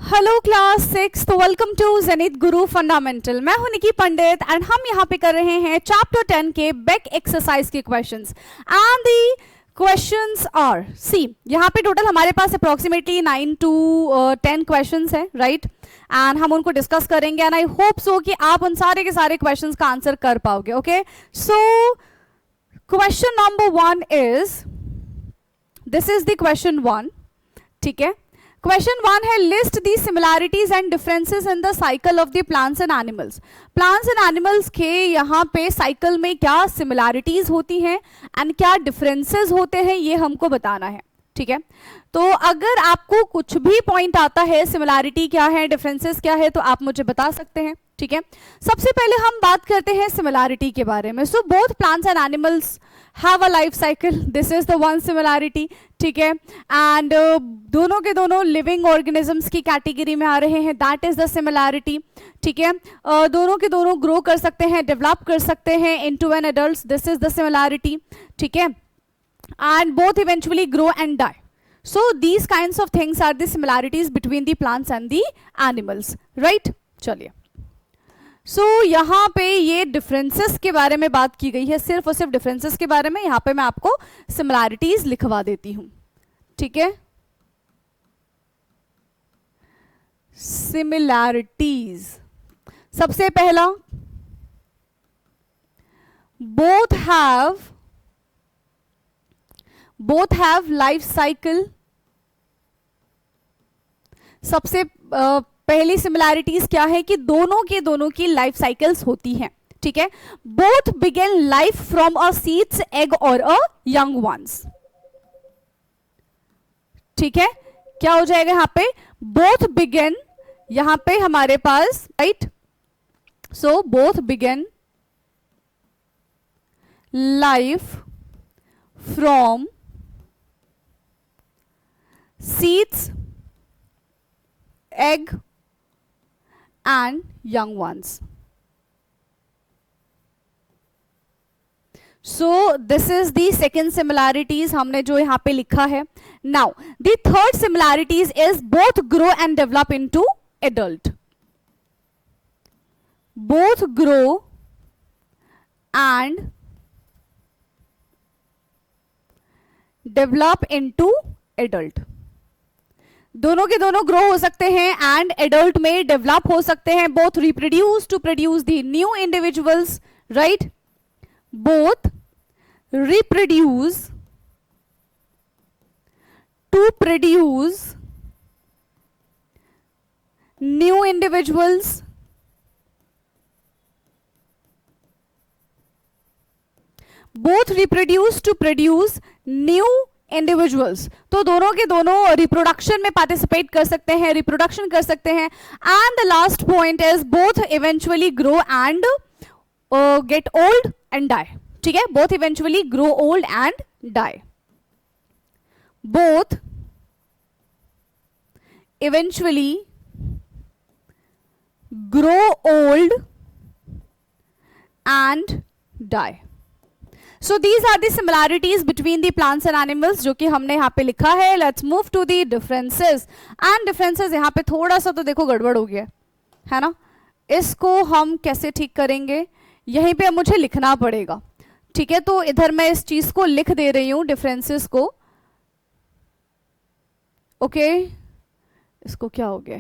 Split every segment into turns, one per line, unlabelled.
Hello class 6, तो welcome to Zenith Guru fundamental. मैं हूं निकी पंडित एंड हम यहां पे कर रहे हैं चैप्टर 10 के बेक एक्सरसाइज के questions and the questions are see. यहां पे टोटल हमारे पास अप्रोक्सीमेटली 9 to 10 क्वेश्चंस हैं, राइट। एंड हम उनको डिस्कस करेंगे एंड आई होप सो कि आप उन सारे के सारे क्वेश्चंस का आंसर कर पाओगे। Okay, so question number 1 is, this is the question 1, ठीक है। क्वेश्चन 1 है, list the similarities and differences in the cycle of the plants and animals. Plants and animals के यहाँ पे साइकिल में क्या सिमिलैरिटीज होती हैं एंड क्या डिफरेंसेस होते हैं, ये हमको बताना है, ठीक है। तो अगर आपको कुछ भी पॉइंट आता है, सिमिलैरिटी क्या है, डिफरेंसेस क्या है, तो आप मुझे बता सकते हैं, ठीक है। सबसे पहले हम बात करते हैं सिमिलैरिटी के बारे में। So both plants and animals have a life cycle, this is the one similarity, ठीक है। एंड दोनों के दोनों लिविंग ऑर्गेनिजम्स की कैटेगरी में आ रहे हैं, दैट इज द सिमिलैरिटी, ठीक है। दोनों के दोनों ग्रो कर सकते हैं, डेवलप कर सकते हैं into an adults, this is the similarity, ठीक है। And both eventually grow and die. So these kinds of things are the similarities between the plants and the animals, right? चलिए, so यहाँ पे ये differences के बारे में बात की गई है, सिर्फ और सिर्फ differences के बारे में। यहाँ पे मैं आपको similarities लिखवा देती हूँ, ठीक है। similarities, सबसे पहला, both have life cycle। सबसे पहली सिमिलैरिटीज क्या है कि दोनों के दोनों की लाइफ साइकिल्स होती हैं, ठीक है। Both begin life from a seeds, egg और अ यंग वंस, ठीक है। क्या हो जाएगा यहाँ पे, बोथ बिगिन, यहां पे हमारे पास, right, so both begin life from seeds, egg and young ones. So this is the second similarities हमने जो यहाँ पे लिखा है। Now the third similarities is both grow and develop into adult. Both grow and develop into adult. दोनों के दोनों grow हो सकते हैं एंड एडल्ट में डेवलप हो सकते हैं। Both reproduce to produce the new individuals, right, both reproduce to produce new individuals, both reproduce to produce new individuals. तो दोनों के दोनों रिप्रोडक्शन में पार्टिसिपेट कर सकते हैं, रिप्रोडक्शन कर सकते हैं। And the last point is both eventually grow and get old and die, ठीक है। Both eventually grow old and die, both eventually grow old and die. So these are the similarities between the plants and animals जो कि हमने यहाँ पे लिखा है। Let's move to the differences and differences। यहाँ पे थोड़ा सा तो देखो गड़बड़ हो गया है ना, इसको हम कैसे ठीक करेंगे, यहीं पे मुझे लिखना पड़ेगा, ठीक है। तो इधर मैं इस चीज को लिख दे रही हूँ, डिफरेंसेस को, ओके। इसको क्या हो गया,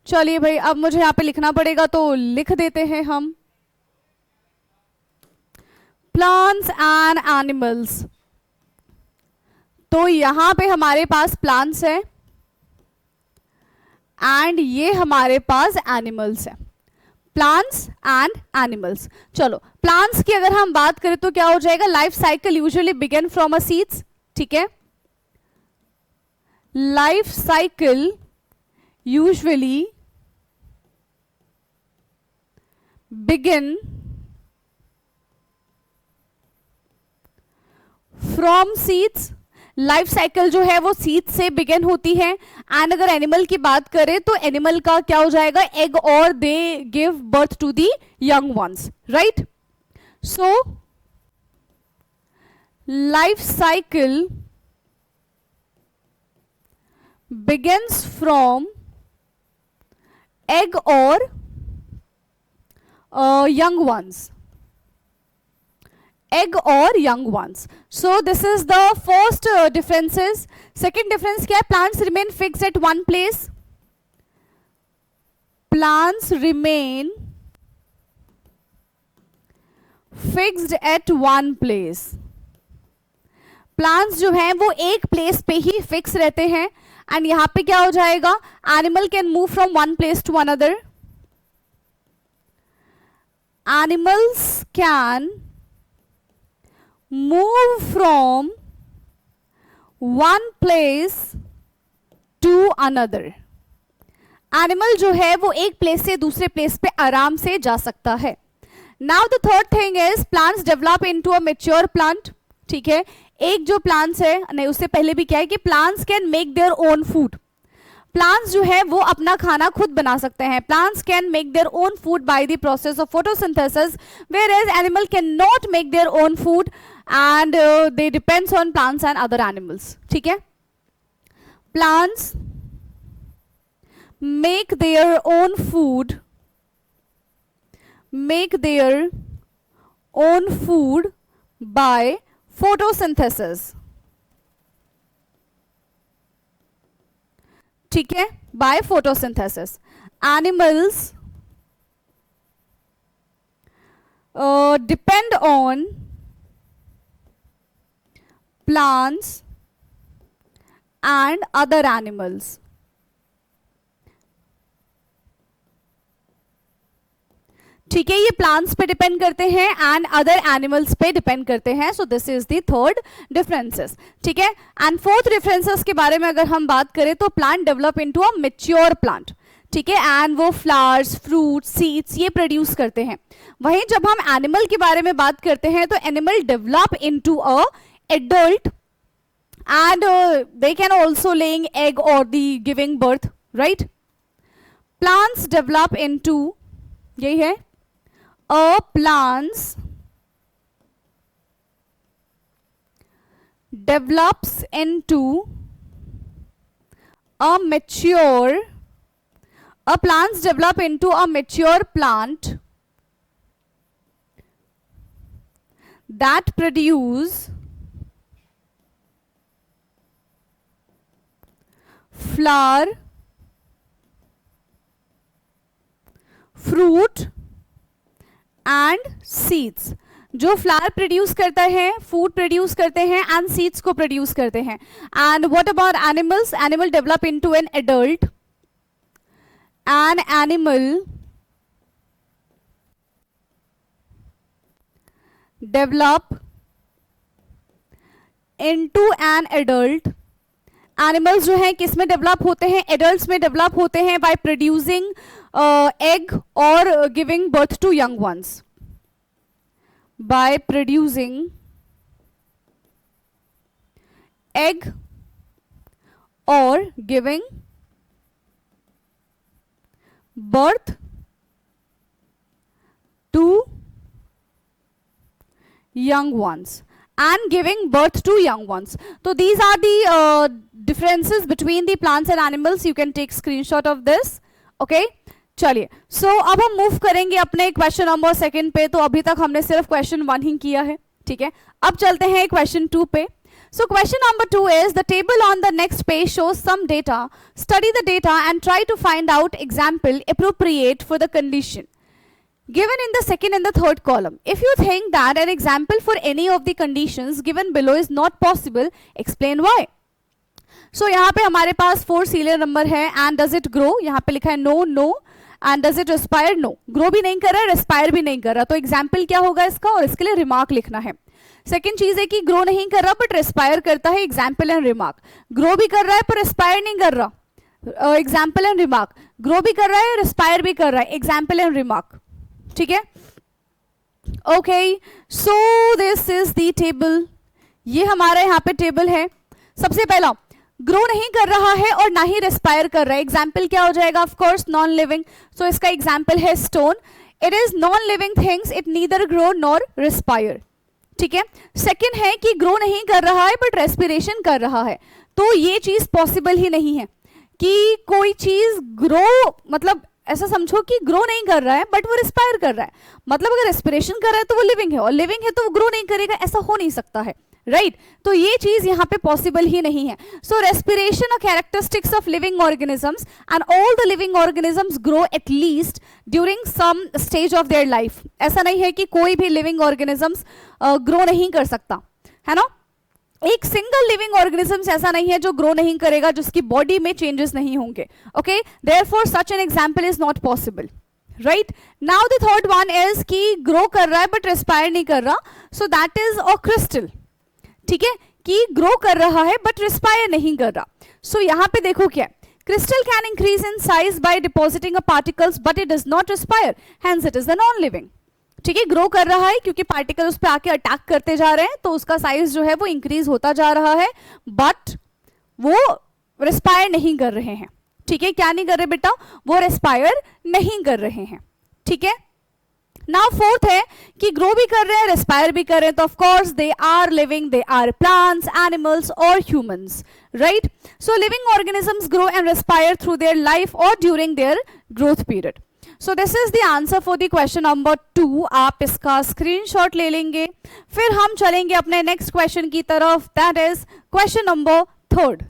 चलिए भाई, अब मुझे यहाँ पे लिखना पड़ेगा तो लिख देते हैं हम। प्लांट्स एंड एनिमल्स, तो यहां पे हमारे पास प्लांट्स है एंड ये हमारे पास एनिमल्स है, प्लांट्स एंड एनिमल्स। चलो, प्लांट्स की अगर हम बात करें तो क्या हो जाएगा, life cycle usually begin from a seeds, ठीक है। Life cycle usually begin from seeds, life cycle जो है वो सीड से बिगिन होती है। एंड अगर एनिमल की बात करें तो एनिमल का क्या हो जाएगा, एग, और they give birth to the young ones, right. So life cycle begins from egg or young ones. Egg or young ones. So this is the first differences. Second difference क्या है? Plants remain fixed at one place. Plants remain fixed at one place. Plants जो हैं वो एक place पे ही fix रहते हैं. And यहाँ पे क्या हो जाएगा? Animal can move from one place to another. Animals can move from one place to another. Animal जो है वो एक प्लेस से दूसरे प्लेस पे आराम से जा सकता है. Now the third thing is plants develop into a mature plant. ठीक है, एक जो प्लांट्स है, नहीं उससे पहले भी क्या है कि plants can make their own food. Plants जो है वो अपना खाना खुद बना सकते हैं. Plants can make their own food by the process of photosynthesis, whereas animal can not make their own food and they depends on plants and other animals. ठीक है, plants make their own food by photosynthesis. ठीक है, by photosynthesis. Animals depend on plants and other animals. ठीक है, ये plants पे depend करते हैं एंड अदर एनिमल्स पे डिपेंड करते हैं. सो this is the third differences. ठीक है, एंड फोर्थ डिफरेंसेस के बारे में अगर हम बात करें तो plant develop into a mature plant. ठीक है, एंड वो फ्लावर्स, फ्रूट, सीड्स ये प्रोड्यूस करते हैं. वहीं जब हम एनिमल के बारे में बात करते हैं तो animal develop into a adult and they can also laying egg or the giving birth, right? Plants develop into, यही है, plants develops into plants develop into a mature plant that produce flower, fruit and seeds. जो flower produce करता है, food produce करते हैं and seeds को produce करते हैं. And what about animals? Animal develop into an adult. An animal develop into an adult. Animals जो हैं किस में डेवलप होते हैं? एडल्ट्स में डेवलप होते हैं बाय प्रोड्यूसिंग एग और giving birth to young ones. By producing egg और giving birth to young ones and giving birth to young ones. So these are the differences between the plants and animals. You can take screenshot of this. Okay, चलिए. So अब हम move करेंगे अपने question number 2 पे. तो अभी तक हमने सिर्फ क्वेश्चन 1 ही किया है. ठीक है, अब चलते हैं क्वेश्चन 2 पे. So question number 2 is the table on the next page shows some data. Study the data and try to find out example appropriate for the condition given in the second and the third column. If you think that an example for any of the conditions given below is not possible, explain why. So यहाँ पे हमारे पास 4 serial number है. And does it grow? यहाँ पे लिखा है no, no. And does it respire? No. Grow भी नहीं कर रहा है, respire भी नहीं कर रहा. तो example क्या होगा इसका, और इसके लिए remark लिखना है. सेकेंड चीज है कि ग्रो नहीं कर रहा बट रेस्पायर करता है, एग्जाम्पल एंड रिमार्क. ग्रो भी कर रहा है पर रेस्पायर नहीं कर रहा, एग्जाम्पल एंड रिमार्क. ग्रो भी कर रहा है, रेस्पायर भी कर रहा है, एग्जाम्पल एंड रिमार्क. ठीक है, okay. So this is the table. ये हमारा यहाँ पे टेबल है. सबसे पहला, ग्रो नहीं कर रहा है और ना ही रेस्पायर कर रहा है. एग्जाम्पल क्या हो जाएगा, ऑफ कोर्स नॉन लिविंग. सो इसका एग्जाम्पल है stone. It is non living things, it neither grow nor respire. ठीक है. सेकेंड है कि ग्रो नहीं कर रहा है बट रेस्पिरेशन कर रहा है, तो ये चीज पॉसिबल ही नहीं है. कि कोई चीज ग्रो, मतलब ऐसा समझो कि ग्रो नहीं कर रहा है बट वो रिस्पायर कर रहा है, मतलब अगर रेस्पिरेशन कर रहा है तो वो लिविंग है, और लिविंग है तो वो ग्रो नहीं करेगा, ऐसा हो नहीं सकता है, राइट? तो ये चीज यहाँ पे पॉसिबल ही नहीं है. So respiration a characteristics of living organisms and all the living organisms grow at least during some stage of their life. ऐसा नहीं है कि कोई भी लिविंग ऑर्गेनिजम्स ग्रो नहीं कर सकता, है ना? एक सिंगल लिविंग ऑर्गेनिज्म ऐसा नहीं है जो ग्रो नहीं करेगा, जिसकी बॉडी में चेंजेस नहीं होंगे. Okay, therefore such an example is not possible, right? Now the third one is कि ग्रो कर रहा है बट रेस्पायर नहीं कर रहा, so that is a crystal. ठीक है, कि ग्रो कर रहा है बट रेस्पायर नहीं कर रहा. सो यहाँ पे देखो क्या, crystal can increase in size by depositing a particles but it does not respire, hence it is a non living. ठीक है, ग्रो कर रहा है क्योंकि पार्टिकल उस पर आके अटैक करते जा रहे हैं, तो उसका साइज जो है वो इंक्रीज होता जा रहा है, बट वो रेस्पायर नहीं कर रहे हैं. ठीक है, क्या नहीं कर रहे बेटा? वो रेस्पायर नहीं कर रहे हैं. ठीक है, नाउ फोर्थ है कि ग्रो भी कर रहे हैं, रेस्पायर भी कर रहे हैं, तो of course they are living, they are plants, animals और humans, right? So living organisms grow and respire through their life और during their growth period. So this is the answer for the question number 2. आप इसका screenshot ले लेंगे. फिर हम चलेंगे अपने नेक्स्ट क्वेश्चन की तरफ, that is question number 3.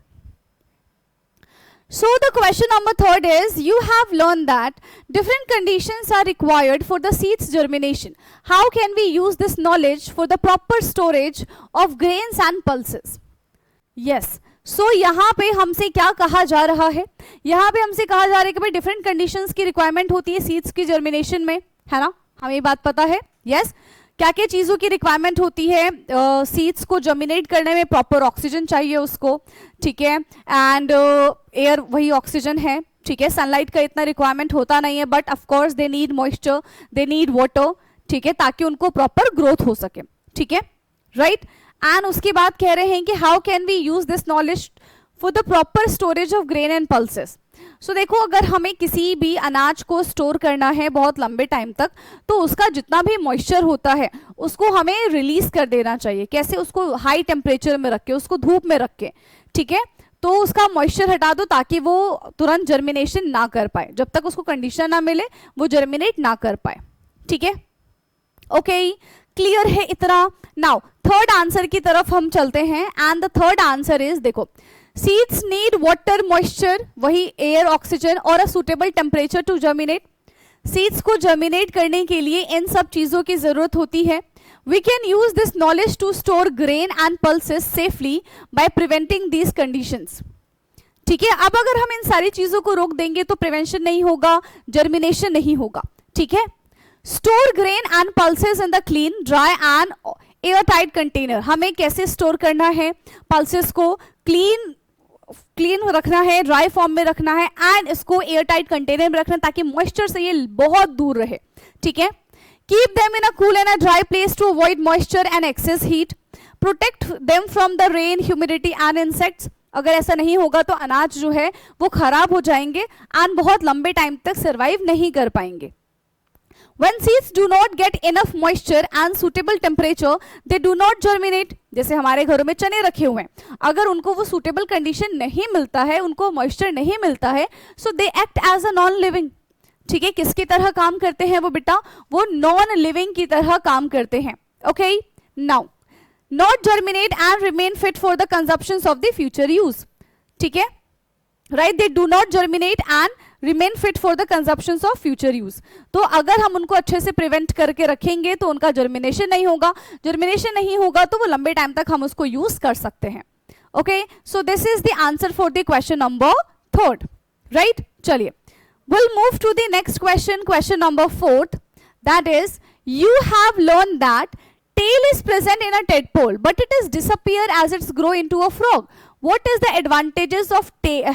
So the question number 3 is, you have learned that different conditions are required for the seed's germination. How can we use this knowledge for the proper storage of grains and pulses? Yes. So यहाँ पे हमसे क्या कहा जा रहा है? यहाँ पे हमसे कहा जा रहा है कि भाई डिफरेंट कंडीशंस की रिक्वायरमेंट होती है सीड्स की जर्मिनेशन में, है ना? हमें ये बात पता है. यस, क्या क्या चीज़ों की रिक्वायरमेंट होती है सीड्स को जर्मिनेट करने में? प्रॉपर ऑक्सीजन चाहिए उसको, ठीक है, एंड एयर वही ऑक्सीजन है. ठीक है, सनलाइट का इतना रिक्वायरमेंट होता नहीं है, but of course they need moisture, they need water, ठीक है, ताकि उनको प्रॉपर ग्रोथ हो सके. ठीक है, राइट? एंड उसके बाद कह रहे हैं कि how can we use this knowledge for the proper storage of grain and pulses. So देखो, अगर हमें किसी भी अनाज को स्टोर करना है बहुत लंबे टाइम तक, तो उसका जितना भी मॉइस्चर होता है उसको हमें रिलीज कर देना चाहिए. कैसे? उसको हाई टेम्परेचर में रख के, उसको धूप में रख के, ठीक है, तो उसका मॉइस्चर हटा दो ताकि वो तुरंत जर्मिनेशन ना कर पाए. जब तक उसको कंडीशन ना मिले वो जर्मिनेट ना कर पाए. ठीक है, ओके, क्लियर है इतना? नाउ थर्ड आंसर की तरफ हम चलते हैं, and the third answer is, देखो, सीड्स नीड वाटर, मॉइस्चर, वही एयर, ऑक्सीजन और a suitable temperature to germinate. Seeds को जर्मिनेट करने के लिए इन सब चीजों की जरूरत होती है. We can use this knowledge to store grain and pulses safely by preventing these conditions. ठीक है, अब अगर हम इन सारी चीजों को रोक देंगे तो प्रिवेंशन नहीं होगा, जर्मिनेशन नहीं होगा. ठीक है, store grain and pulses in the clean, dry and air tight container. हमें कैसे स्टोर करना है पल्सेस को? क्लीन रखना है, ड्राई फॉर्म में रखना है, एंड इसको एयर टाइट कंटेनर में रखना है ताकि मॉइस्चर से ये बहुत दूर रहे. ठीक है, keep them in a cool and a dry place to avoid moisture and excess heat. Protect them from the rain, humidity and insects. अगर ऐसा नहीं होगा तो अनाज जो है वो खराब हो जाएंगे एंड बहुत लंबे टाइम तक सर्वाइव नहीं कर पाएंगे. When seeds do not get enough moisture and suitable temperature, they do not germinate. जैसे हमारे घरों में चने रखे हुए हैं, अगर उनको वो suitable condition नहीं मिलता है, उनको moisture नहीं मिलता है, so they act as a non-living. ठीक है, किसकी तरह काम करते हैं वो बेटा? वो non-living की तरह काम करते हैं. Okay, now, not germinate and remain fit for the consumptions of the future use. ठीक है, right? They do not germinate and remain fit for the consumptions of future use. तो अगर हम उनको अच्छे से प्रिवेंट करके रखेंगे तो उनका जर्मिनेशन नहीं होगा, जर्मिनेशन नहीं होगा तो वो लंबे टाइम तक हम उसको यूज कर सकते हैं. Okay, so this is the answer for the question number 3, right? चलिए, we'll move to the next question, question number 4. That is, you have learned that tail is present in a tadpole but it is disappear as it's grow into a frog. What is the advantages of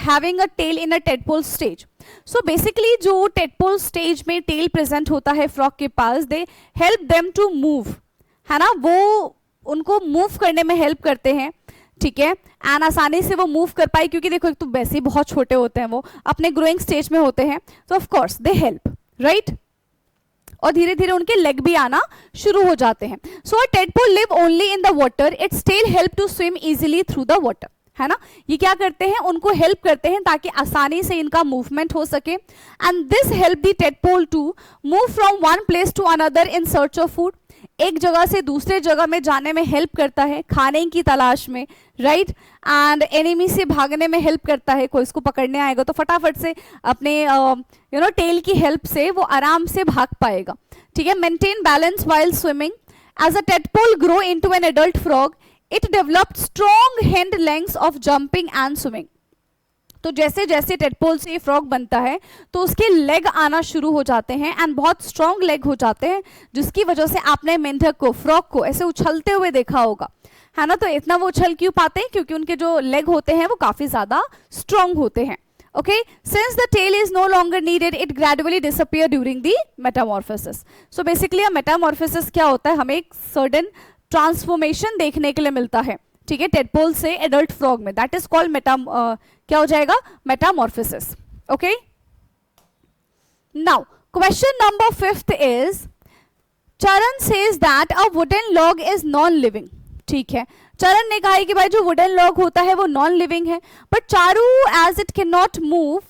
having a tail in a tadpole stage? So basically जो tadpole stage में tail present होता है frog के पास, they help them to move, है ना? वो उनको move करने में help करते हैं. ठीक है, एंड आसानी से वो मूव कर पाए क्योंकि देखो एक तो वैसे ही बहुत छोटे होते हैं, वो अपने ग्रोइंग स्टेज में होते हैं, तो of course they help, right? और धीरे धीरे उनके लेग भी आना शुरू हो जाते हैं. So a tadpole live only in the water, its tail help to swim easily through the water. है ना, ये क्या करते हैं, उनको हेल्प करते हैं ताकि आसानी से इनका मूवमेंट हो सके। And this help the tadpole to move from one place to another in search of food, एक जगह से दूसरे जगह में जाने में हेल्प करता है, खाने की तलाश में, राइट। एंड एनिमी से भागने में हेल्प करता है, कोई इसको पकड़ने आएगा तो फटाफट से अपने टेल की हेल्प से वो आराम से भाग पाएगा, ठीक है। Maintain balance while swimming, as a tadpole grow into an adult frog it developed strong hand legs of jumping and swimming. तो जैसे जैसे टेडपोल से ये फ्रॉग बनता है तो उसके लेग आना शुरू हो जाते हैं एंड बहुत स्ट्रॉन्ग लेग हो जाते हैं, जिसकी वजह से आपने मेंढक को, फ्रॉग को ऐसे उछलते हुए देखा होगा, है ना। तो इतना वो उछल क्यों पाते हैं, क्योंकि उनके जो लेग होते हैं वो काफी ज्यादा स्ट्रॉन्ग होते हैं। Okay, since the tail is no longer needed it gradually disappear during the metamorphosis. So basically metamorphosis क्या होता है, हमें एक सर्टेन ट्रांसफॉर्मेशन देखने के लिए मिलता है, ठीक है, टेडपोल से एडल्ट फ्रॉग में, दैट इज कॉल्ड क्या हो जाएगा, metamorphosis. Okay, now question number 5 is Charan says that a wooden log is non living. ठीक है, चरण ने कहा है कि भाई जो वुडन लॉग होता है वो नॉन लिविंग है, but Charu as it can not move,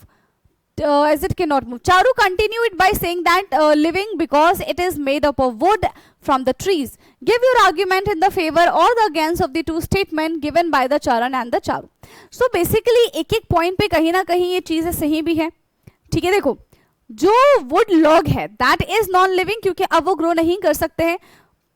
Charu continued by saying that living because it is made up of wood from the trees. Give your argument in the favor or the against of the two statement given by the Charan and the Charu. So basically एक एक point पे कहीं ना कहीं ये चीजें सही भी है, ठीक है। देखो, जो वुड लॉग है दैट इज नॉन लिविंग, क्योंकि अब वो ग्रो नहीं कर सकते हैं,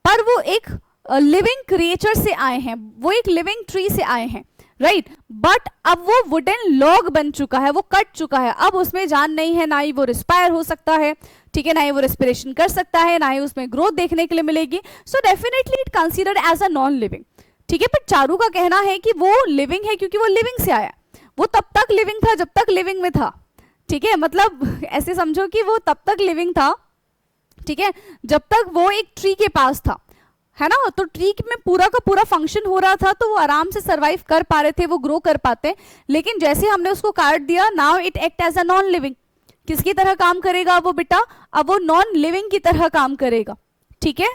पर वो एक लिविंग क्रिएचर से आए हैं, वो एक लिविंग ट्री से आए हैं, राइट। बट अब वो वुडन लॉग बन चुका है, वो कट चुका है, अब उसमें जान नहीं है, ना ही वो रिस्पायर हो सकता है, ठीक है, ना ही वो रेस्पिरेशन कर सकता है, ना ही उसमें ग्रोथ देखने के लिए मिलेगी। So definitely it considered as a non living, ठीक है। पर चारू का कहना है कि वो लिविंग है क्योंकि वो लिविंग से आया, वो तब तक लिविंग था जब तक लिविंग में था, ठीक है। मतलब ऐसे समझो कि वो तब तक लिविंग था, ठीक है, जब तक वो एक ट्री के पास था, है ना। तो ट्री में पूरा का पूरा फंक्शन हो रहा था, तो वो आराम से सरवाइव कर पा रहे थे, वो ग्रो कर पाते। लेकिन जैसे हमने उसको काट दिया, now it act as a non living. किसकी तरह काम करेगा वो बेटा, अब वो नॉन लिविंग की तरह काम करेगा, ठीक है।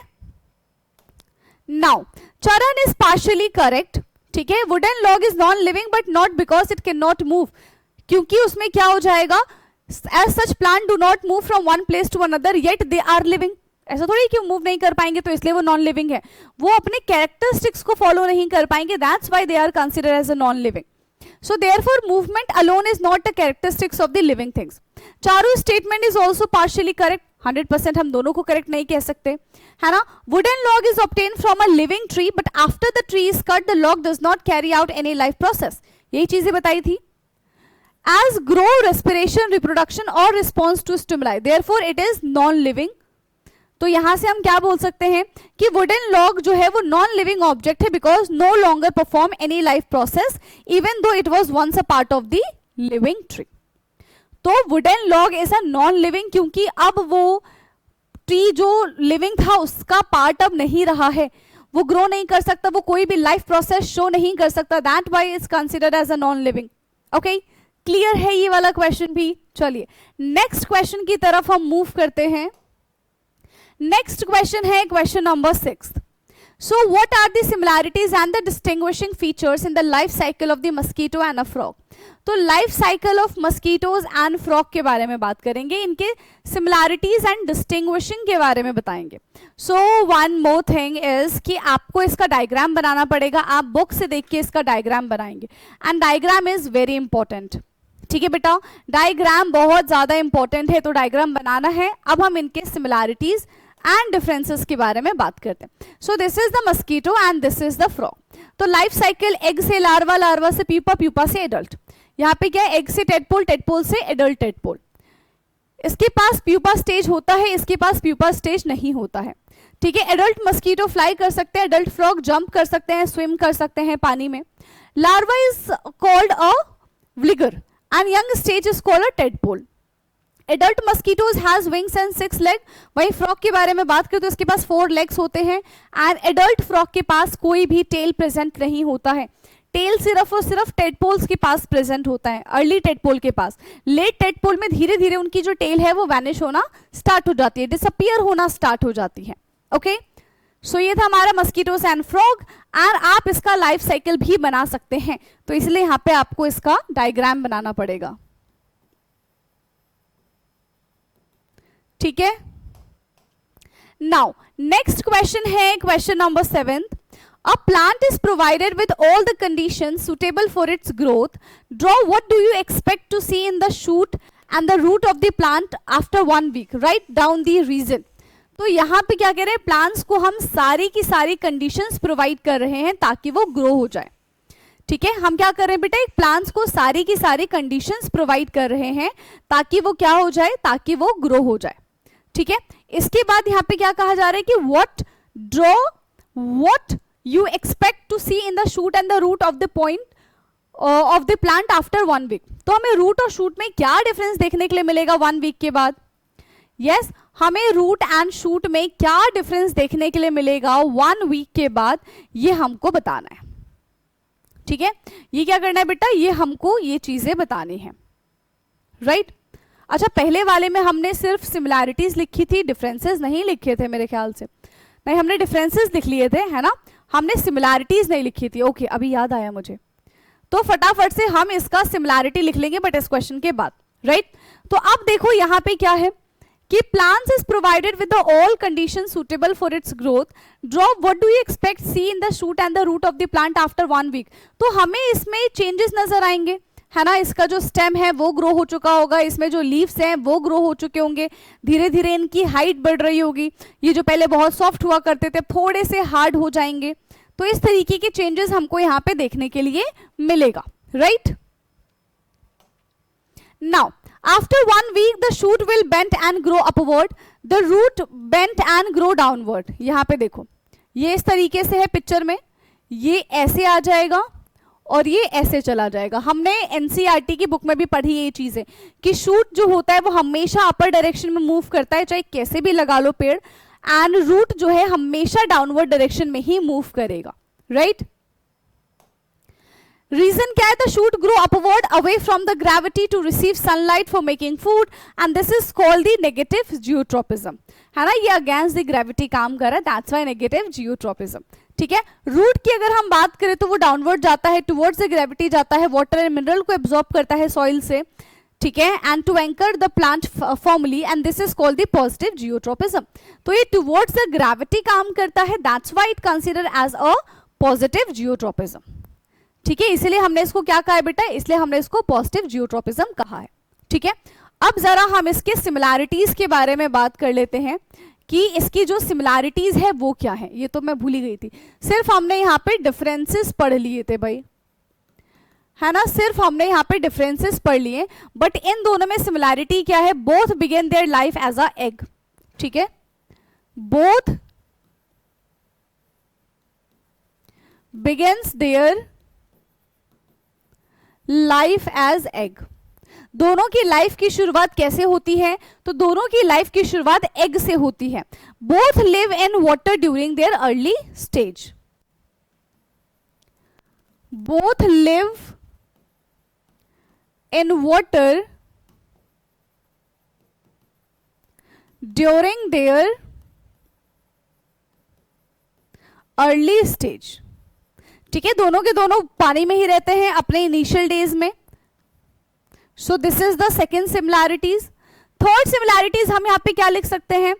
नाउ चरण इज पार्शियली करेक्ट, ठीक है। Wooden log is non living but not because it can not move, क्योंकि उसमें क्या हो जाएगा, as such plant do not move from one place to another yet they are living. ऐसा थोड़ी कि मूव नहीं कर पाएंगे तो इसलिए वो नॉन लिविंग है, वो अपने कैरेक्टरिस्टिक्स को फॉलो नहीं कर पाएंगे, that's why they are considered as a non living. So therefore movement alone is not the characteristics of the living things. Charu's statement is also partially correct. 100% हम दोनों को करेक्ट नहीं कह सकते, है ना। Wooden log is obtained from a living tree, but after the tree is cut, the log does not carry out any life process. यही चीजें बताई थी। As grow, respiration, reproduction or response to stimuli, therefore it is non-living. तो यहां से हम क्या बोल सकते हैं कि वुडन लॉग जो है वो नॉन लिविंग ऑब्जेक्ट है, because no longer perform any life process even though it was once a part of the living tree. तो wooden log is a non living, क्योंकि अब वो ट्री जो लिविंग था उसका पार्ट अब नहीं रहा है, वो ग्रो नहीं कर सकता, वो कोई भी लाइफ प्रोसेस शो नहीं कर सकता, that why is considered as a non living. Okay, clear है ये वाला क्वेश्चन भी। चलिए नेक्स्ट क्वेश्चन की तरफ हम मूव करते हैं। नेक्स्ट क्वेश्चन है question number 6। So what are the similarities and the distinguishing features in the life cycle of the mosquito and a frog. तो life cycle of mosquitoes and frog के बारे में बात करेंगे, इनके सिमिलैरिटीज एंड डिस्टिंग्विशिंग के बारे में बताएंगे। So one more thing is कि आपको इसका डायग्राम बनाना पड़ेगा, आप बुक से देख के इसका डायग्राम बनाएंगे, and diagram is very important, ठीक है बेटा, डायग्राम बहुत ज्यादा इंपॉर्टेंट है, तो डायग्राम बनाना है। अब हम इनके सिमिलैरिटीज एंड डिफरेंसेस के बारे में बात करते हैं। सो this is the mosquito and this is the frog. तो लाइफ साइकिल एग से लार्वा, लार्वा से प्यूपा, प्यूपा से एडल्ट। यहाँ पे क्या है, एग से टेडपोल, टेडपोल से एडल्ट टेडपोल। इसके पास प्यूपा स्टेज होता है, इसके पास प्यूपा स्टेज नहीं होता है, ठीक है। एडल्ट मस्कीटो फ्लाई कर सकते हैं, एडल्ट फ्रॉग जंप कर सकते हैं, स्विम कर सकते हैं पानी में। Larva is called a wriggler and young stage is called a tadpole. Adult mosquitoes has wings and 6 leg. वहीं फ्रॉग के बारे में बात करें तो इसके पास 4 लेग्स होते हैं, एंड एडल्ट फ्रॉग के पास कोई भी टेल प्रेजेंट नहीं होता है। टेल सिर्फ और सिर्फ टेडपोल्स के पास प्रेजेंट होता है, अर्ली टेडपोल के पास। लेट टेडपोल में धीरे धीरे उनकी जो टेल है वो वैनिश होना स्टार्ट हो जाती है, डिसअपियर होना स्टार्ट हो जाती है। ओके, सो ये था हमारा मस्कीटोस एंड फ्रॉग, एंड आप इसका लाइफ साइकिल भी बना सकते हैं, तो इसलिए यहाँ पे आपको इसका डायग्राम बनाना पड़ेगा। ठीक है, नाउ नेक्स्ट क्वेश्चन है question number 7। A plant is provided with all the conditions suitable for its growth. Draw what do you expect to see in the shoot and the root of the plant after 1 week. Write down the reason. तो यहाँ पे क्या कह रहे हैं, plants को हम सारी की सारी कंडीशंस प्रोवाइड कर रहे हैं ताकि वो ग्रो हो जाए। ठीक है, हम क्या कर रहे हैं बेटा, एक प्लांट्स को सारी की सारी कंडीशंस प्रोवाइड कर रहे हैं ताकि वो क्या हो जाए, ताकि वो ग्रो हो जाए। ठीक है, इसके बाद यहाँ पे क्या कहा जा रहा है कि what you expect to see in the shoot and the root of the point of the plant after 1 week. तो हमें रूट और शूट में क्या डिफरेंस देखने के लिए मिलेगा 1 वीक के बाद? यस, हमें रूट एंड शूट में क्या डिफरेंस देखने के लिए मिलेगा 1 वीक के बाद, ये हमको बताना है। ठीक है, ये क्या करना है बेटा, ये हमको ये चीजें बतानी है, राइट? अच्छा, पहले वाले में हमने सिर्फ सिमिलैरिटीज लिखी थी, डिफरेंसेस नहीं लिखे थे मेरे ख्याल से। नहीं, हमने डिफरेंसेस लिख लिए थे, है ना, हमने सिमिलैरिटीज नहीं लिखी थी। ओके, अभी याद आया मुझे, तो फटाफट से हम इसका सिमिलैरिटी लिख लेंगे बट इस क्वेश्चन के बाद, राइट? तो अब देखो यहाँ पे क्या है कि plants is provided with all condition suitable for its growth. Draw what do you expect see in the shoot and the root of the plant after 1 week. तो हमें इसमें चेंजेस नजर आएंगे, है ना, इसका जो स्टेम है वो ग्रो हो चुका होगा, इसमें जो लीव्स हैं वो ग्रो हो चुके होंगे, धीरे धीरे इनकी हाइट बढ़ रही होगी, ये जो पहले बहुत सॉफ्ट हुआ करते थे थोड़े से हार्ड हो जाएंगे। तो इस तरीके के चेंजेस हमको यहाँ पे देखने के लिए मिलेगा, right? Now after 1 week the shoot will bend and grow upward, the root bend and grow downward. यहाँ पे देखो, ये इस तरीके से है पिक्चर में, ये ऐसे आ जाएगा और ये ऐसे चला जाएगा। हमने एनसीईआरटी की बुक में भी पढ़ी ये चीजें कि शूट जो होता है वो हमेशा अपर डायरेक्शन में मूव करता है, चाहे कैसे भी लगा लो पेड़, एंड रूट जो है हमेशा डाउनवर्ड डायरेक्शन में ही मूव करेगा, राइट? रीजन क्या है? The shoot grow upward away from the gravity to receive sunlight for making food, and this is called the negative geotropism, है ना, ये अगेंस्ट द ग्रेविटी काम कर रहा है, दैट्स व्हाई नेगेटिव जियोट्रोपिज्म। ठीक है, रूट की अगर हम बात करें तो वो डाउनवर्ड जाता है, टुवर्ड्स द ग्रेविटी जाता है, वाटर एंड मिनरल को एब्जॉर्ब करता है सॉइल से, ठीक है, and to anchor the plant formally, and this is called the positive geotropism. तो ये टुवर्ड्स द ग्रेविटी काम करता है, that's why it consider as a positive geotropism. ठीक है, इसलिए हमने इसको क्या कहा है बेटा, इसलिए हमने इसको पॉजिटिव जियोट्रोपिज्म कहा है। ठीक है, अब जरा हम इसके सिमिलैरिटीज के बारे में बात कर लेते हैं कि इसकी जो सिमिलैरिटीज है वो क्या है। ये तो मैं भूल ही गई थी, सिर्फ हमने यहाँ पे डिफरेंसेस पढ़ लिए थे भाई, है ना, सिर्फ हमने यहाँ पे डिफरेंसेस पढ़ लिए, बट इन दोनों में सिमिलैरिटी क्या है? Both begin their life as a egg. ठीक है, both begins their life as egg. दोनों की लाइफ की शुरुआत कैसे होती है? तो दोनों की लाइफ की शुरुआत एग से होती है। Both live in water during their early stage. Both live in water during their early stage. ठीक है, दोनों के दोनों पानी में ही रहते हैं अपने इनिशियल डेज में। सो this is the second similarities. Third similarities हम यहाँ पे क्या लिख सकते हैं?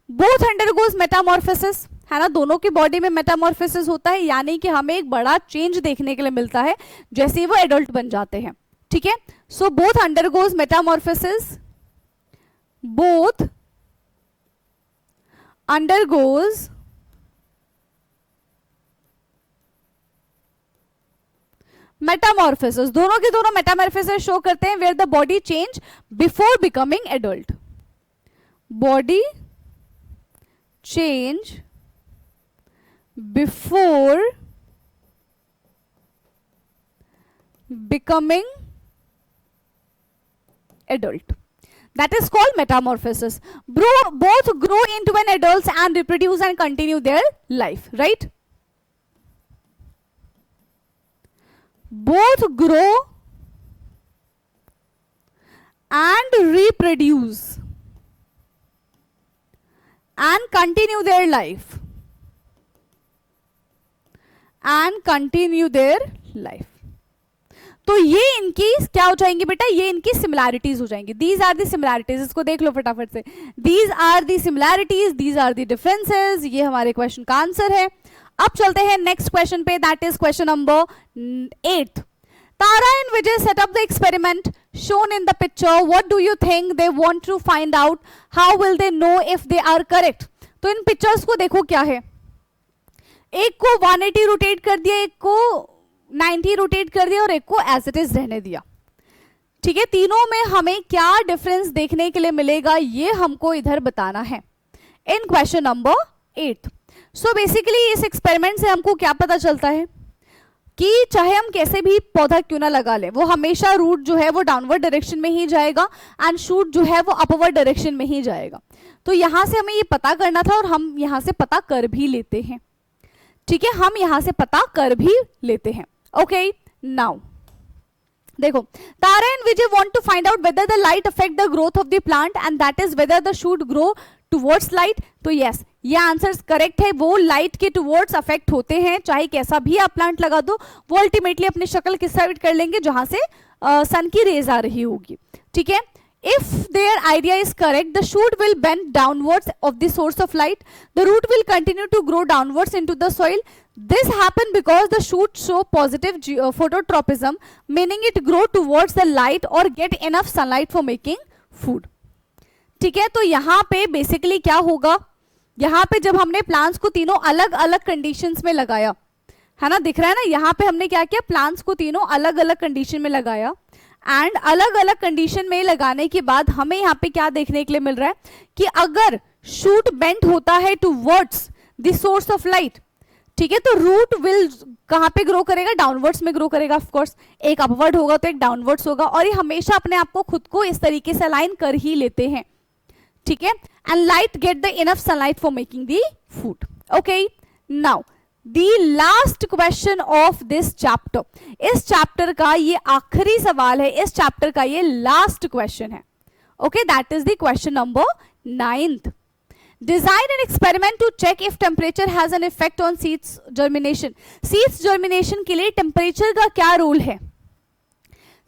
बोथ अंडरगोज मेटामॉर्फोसिस, है ना, दोनों की बॉडी में मेटामॉर्फोसिस होता है, यानी कि हमें एक बड़ा चेंज देखने के लिए मिलता है जैसे ही वो एडल्ट बन जाते हैं। ठीक है, so both undergoes metamorphosis, both undergoes metamorphosis, दोनों के दोनों मेटामॉर्फोसिस शो करते हैं where the body change before becoming adult. Body change before becoming adult, that is called metamorphosis. Both grow into an adults and reproduce and continue their life, right? Both grow and reproduce and continue their life. And continue their life. तो ये इनकी क्या हो जाएंगी बेटा, ये इनकी similarities हो जाएंगी। दीज आर दी सिमिलैरिटीज, इसको देख लो फटाफट से। These are the similarities, these are the differences. ये हमारे क्वेश्चन का आंसर है। अब चलते हैं नेक्स्ट क्वेश्चन पे, that is question number 8। Tara and Vijay set up the experiment shown in the picture. What do you think they want to find out? How will they know if they are correct? तो इन pictures को देखो क्या है, एक को 180 rotate कर दिया, एक को 90 रोटेट कर दिया और एक को एज इट इज रहने दिया। ठीक है, तीनों में हमें क्या डिफरेंस देखने के लिए मिलेगा ये हमको इधर बताना है इन क्वेश्चन नंबर 8। सो बेसिकली इस एक्सपेरिमेंट से हमको क्या पता चलता है कि चाहे हम कैसे भी पौधा क्यों ना लगा लें, वो हमेशा रूट जो है वो डाउनवर्ड डायरेक्शन में ही जाएगा एंड शूट जो है वो अपवर्ड डायरेक्शन में ही जाएगा। तो यहां से हमें ये पता करना था और हम यहां से पता कर भी लेते हैं। ठीक है, हम यहां से पता कर भी लेते हैं। ओके, नाउ देखो, Tara and Vijay want to find out whether the light affect the growth of the plant and that is whether the shoot grow towards light. तो यस, ये आंसर करेक्ट है, वो लाइट के टुवर्ड्स अफेक्ट होते हैं। चाहे कैसा भी आप प्लांट लगा दो, वो अल्टीमेटली अपनी शक्ल किस साइड कर लेंगे, जहां से सन की रेज आ रही होगी। ठीक है, if their idea is correct, the shoot will bend downwards of the source of light. The root will continue to grow downwards into the soil. This happen because the shoot show positive phototropism, meaning it grow towards the light or get enough sunlight for making food. ठीक है, तो यहाँ पे basically क्या होगा, यहाँ पे जब हमने प्लांट्स को तीनों अलग अलग कंडीशंस में लगाया है ना, दिख रहा है ना, यहाँ पे हमने क्या किया, प्लांट्स को तीनों अलग अलग कंडीशन में लगाया एंड अलग अलग कंडीशन में लगाने के बाद हमें यहाँ पे क्या देखने के लिए मिल रहा है कि अगर शूट बेंट होता है towards the source of light, ठीक है, तो रूट विल कहाँ पे ग्रो करेगा, डाउनवर्ड्स में ग्रो करेगा। ऑफ कोर्स एक अपवर्ड होगा तो एक डाउनवर्ड्स होगा, और ये हमेशा अपने आप को खुद को इस तरीके से अलाइन कर ही लेते हैं। ठीक है, and light get the enough sunlight for making the food. Okay, now The last question of this chapter, इस चैप्टर का ये आखिरी सवाल है, इस चैप्टर का ये लास्ट क्वेश्चन है। Okay, that is the question number 9th। Design an experiment to check if temperature has an effect on seeds germination. Seeds germination के लिए टेम्परेचर का क्या रोल है?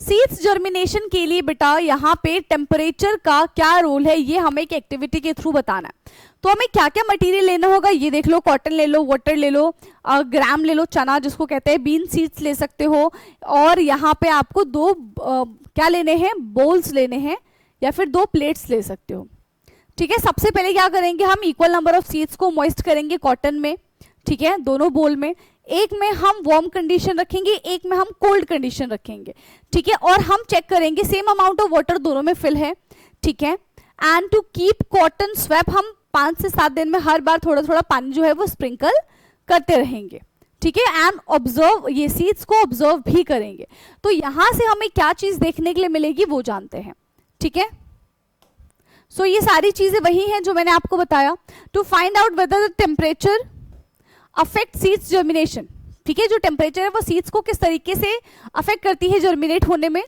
सीड्स जर्मिनेशन के लिए बेटा यहाँ पे टेम्परेचर का क्या रोल है, ये हमें एक एक्टिविटी के थ्रू बताना है। तो हमें क्या क्या मटेरियल लेना होगा, ये देख लो, कॉटन ले लो, वाटर ले लो, ग्राम ले लो, चना जिसको कहते हैं, बीन सीड्स ले सकते हो, और यहाँ पे आपको दो क्या लेने हैं, बोल्स लेने हैं या फिर 2 प्लेट्स ले सकते हो। ठीक है, सबसे पहले क्या करेंगे, हम इक्वल नंबर ऑफ सीड्स को मॉइस्ट करेंगे कॉटन में। ठीक है, दोनों बोल में, एक में हम वार्म कंडीशन रखेंगे, एक में हम कोल्ड कंडीशन रखेंगे। ठीक है, और हम चेक करेंगे सेम अमाउंट ऑफ वाटर दोनों में फिल है। ठीक है, and to keep cotton swab, हम 5 से 7 दिन में हर बार थोड़ा थोड़ा पानी जो है वो स्प्रिंकल करते रहेंगे। ठीक है, एंड ऑब्जर्व, ये सीड्स को ऑब्जर्व भी करेंगे। तो यहां से हमें क्या चीज देखने के लिए मिलेगी वो जानते हैं। ठीक है, सो ये सारी चीजें वही हैं जो मैंने आपको बताया। To find out whether the temperature affect seeds germination. ठीक है, जो टेम्परेचर है वो सीड्स को किस तरीके से अफेक्ट करती है जर्मिनेट होने में।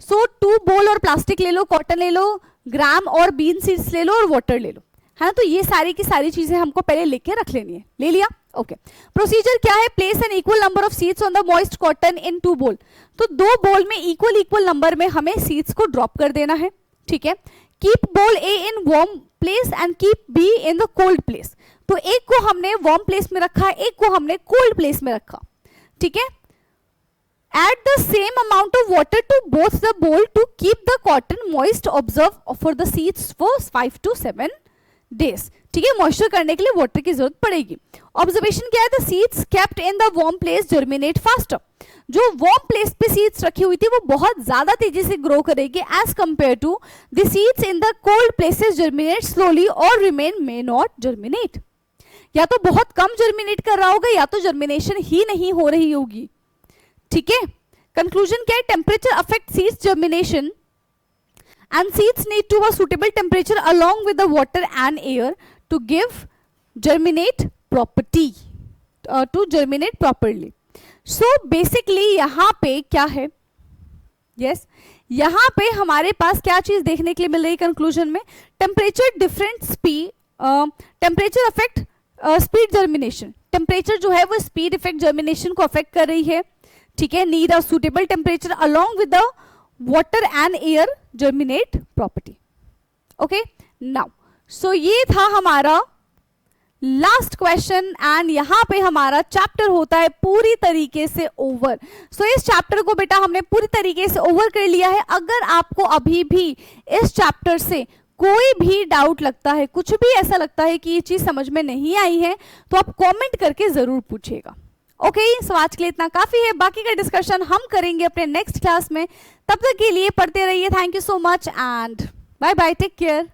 सो 2 बोल और प्लास्टिक ले लो, कॉटन ले लो, ग्राम और बीन सीड्स ले लो और वाटर ले लो, है ना। तो ये सारी की सारी चीजें हमको पहले लेके रख लेनी है। ले लिया, ओके। प्रोसीजर क्या है, place N equal number of seeds on the moist cotton in 2 बोल। तो 2 बोल में इक्वल नंबर में हमें सीड्स को ड्रॉप कर देना है। ठीक है, keep bowl A in warm place and keep B in the cold place. तो एक को हमने वार्म प्लेस में रखा, एक को हमने कोल्ड प्लेस में रखा। ठीक है, add the same amount of water to both the bowl to keep the cotton moist, observe for the seeds for 5 to 7 days। ठीक है, मॉइस्चर करने के लिए वाटर की जरूरत पड़ेगी। ऑब्जर्वेशन क्या है, the seeds kept in the warm place germinate faster. जो वार्म प्लेस पे सीड्स रखी हुई थी वो बहुत ज्यादा तेजी से ग्रो करेगी as compare to the seeds in the cold places germinate slowly और रिमेन मे नॉट जर्मिनेट। या तो बहुत कम जर्मिनेट कर रहा होगा या तो जर्मिनेशन ही नहीं हो रही होगी। ठीक है, कंक्लूजन क्या है, temperature affect seeds germination and seeds need to a suitable temperature along with the water and air to give germinate property, to germinate properly. So basically यहाँ पे क्या है, यस यहाँ पे हमारे पास क्या चीज देखने के लिए मिल रही है कंक्लूजन में, temperature different speed, temperature affect speed germination. Temperature जो है वो स्पीड इफेक्ट जर्मिनेशन को अफेक्ट कर रही है, ठीक है. Need a suitable temperature along with the water and air germinate property. Okay, now so ये था हमारा लास्ट क्वेश्चन एंड यहाँ पे हमारा चैप्टर होता है पूरी तरीके से ओवर. सो इस चैप्टर को बेटा हमने पूरी तरीके से ओवर कर लिया है. अगर आपको अभी भी इस चैप्टर से कोई भी डाउट लगता है, कुछ भी ऐसा लगता है कि ये चीज समझ में नहीं आई है, तो आप कमेंट करके जरूर पूछिएगा. ओके, सो आज के लिए इतना काफी है. बाकी का डिस्कशन हम करेंगे अपने नेक्स्ट क्लास में. तब तक के लिए पढ़ते रहिए. Thank you so much and bye bye, take care.